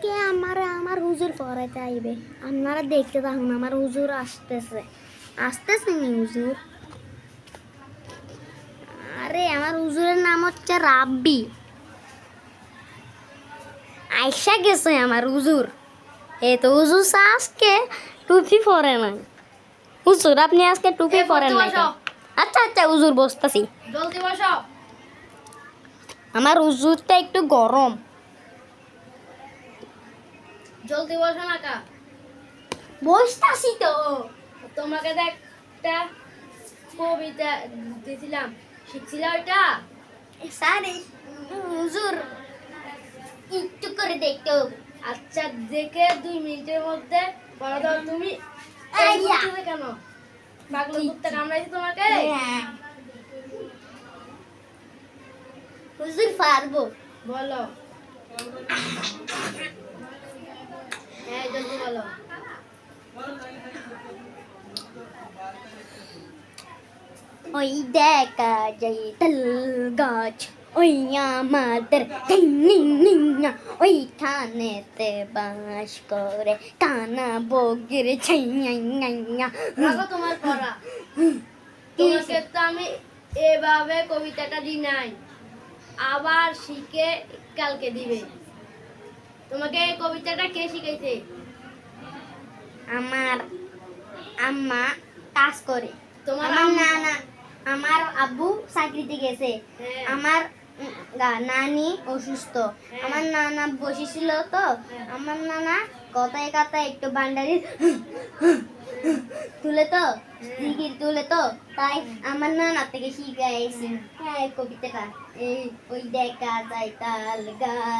আজকে আমার হুজুর পড়াইতে আইবে, আপনারা দেখতে থাকুন। আমার হুজুর আসতেছে নি হুজুর। আরে আমার হুজুরের নাম হচ্ছে রাব্বি। আইসা গেছে আমার হুজুর। এই তো হুজুর আজকে টুপি পরে নাই। হুজুর আপনি আজকে টুপি পরেন নাই কেন? আচ্ছা আচ্ছা হুজুর বসতাছি। জলদি বসো। আমার হুজুরটা একটু গরম। জলদি বসো না কা। বসতাছি তো। তোমাকে তো একটা কবিতা দিয়েছিলাম, শিখছিলা ওইটা? স্যার হুজুর একটু করে দেখতে হবে। আচ্ছা, দেখে 2 মিনিটের মধ্যে বলো তো। তুমি আইয়া। কেন পাগলা কুত্তা কামড়াইছে তোমাকে? হ্যাঁ। হুজুর পারবো। বলো। হ্যাঁ, জলদি বলো। ওই দেখা যায় তাল গাছ, ওই আমাদের ওইখানেতে বাস করে কানা বগির ছাইয়া। রাখো তোমার পড়া। তোমাকে তো আমি এভাবে কবিতাটা দিই নাই, আবার শিখে কালকে দিবে। তোমাকে এই কবিতাটা কে শিখাইছে? আমার আম্মা কাজ করে। তোমার আমার আম্মা? নানা, আমার আব্বু চাকরিতে গেছে। হ্যাঁ। আমার নানি অসুস্থ। হ্যাঁ। আমার নানা বসেছিল তো, হ্যাঁ। আমার নানা কথায় কথায় একটু বান্ডারি তুলে তো, জিগির তুলে তো, তাই আমার নানা থেকে শিখে আইছি। হ্যাঁ কবিতাটা এই ওই দেখা যায় তাল গাছ।